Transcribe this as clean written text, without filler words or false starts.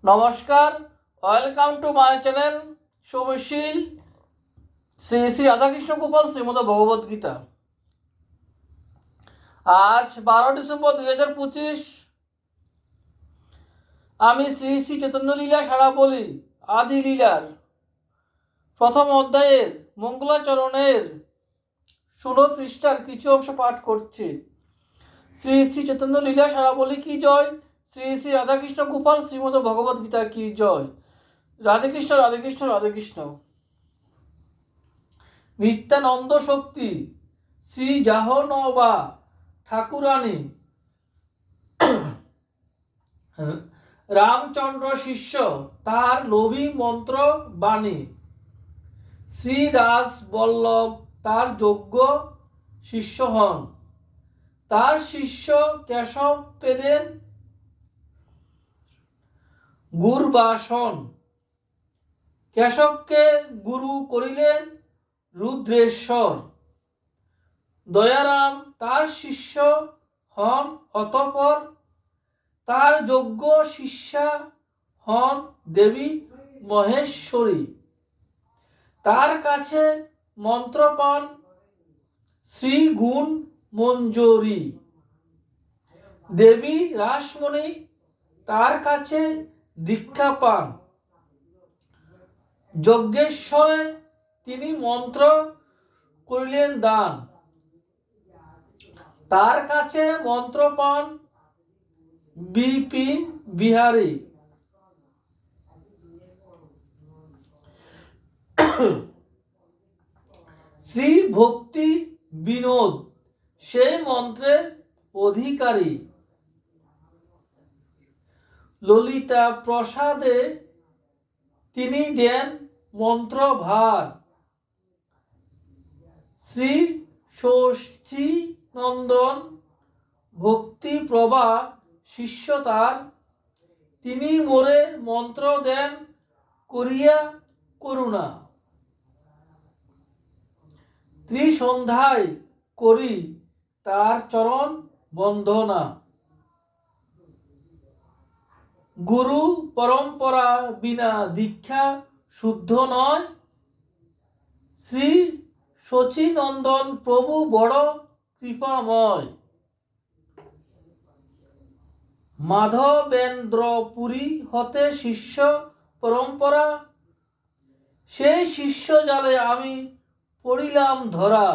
নমস্কার, welcome to my channel Shubhashil Shri Shri Radhakrishna Gopal Shrimad Bhagavad Gita. আজ 12 December 2025। আমি শ্রী শ্রী চৈতন্য লীলা সারা বলি আদি লীলার প্রথম অধ্যায়ের মঙ্গলাচরণের 16 পৃষ্ঠার কিছু অংশ পাঠ করছি। শ্রী শ্রী চৈতন্য লীলা সারা বলি কি জয়, শ্রী শ্রী রাধাকৃষ্ণ গোপাল শ্রীমদ ভগবদ গীতা কি জয়। রাধে কৃষ্ণ রাধে কৃষ্ণ রাধে কৃষ্ণ। নিত্যানন্দ শক্তি শ্রী জাহ্নবা ঠাকুরানী রামচন্দ্র শিষ্য তার লোভী মন্ত্র বাণী। শ্রী রাস বল্লভ তার যোগ্য শিষ্য হন। তার শিষ্য কেশব পেলেন গুরবাসন। কেশবকে গুরু করিলেন রুদ্রেশ্বর। দয়ারাম তার শিষ্য হন, অতঃপর তার যোগ্য শিষ্যা হন দেবী মহেশ্বরী। তার কাছে মন্ত্র পান শ্রী গুণ মঞ্জুরি। দেবী রাসমণি তার কাছে দীক্ষা পান। যজ্ঞেশ্বরে তিনি মন্ত্র করিলেন দান। তার কাছে মন্ত্র পান বিপিন বিহারী। শ্রী ভক্তি বিনোদ সেই মন্ত্রের অধিকারী। ললিতা প্রসাদে তিনি দেন মন্ত্র ভার। শ্রী ষষ্ঠী নন্দন ভক্তি প্রভা শিষ্য তার। তিনি মোরে মন্ত্র দেন করিয়া করুণা। ত্রিসন্ধ্যায় করি তার চরণ বন্দনা। গুরু পরম্পরা বিনা দীক্ষা শুদ্ধ নয়। শ্রী শচীনন্দন প্রভু বড় কৃপাময়। মাধবেন্দ্রপুরী হতে শিষ্য পরম্পরা। সেই শিষ্য জালে আমি পড়িলাম ধরা।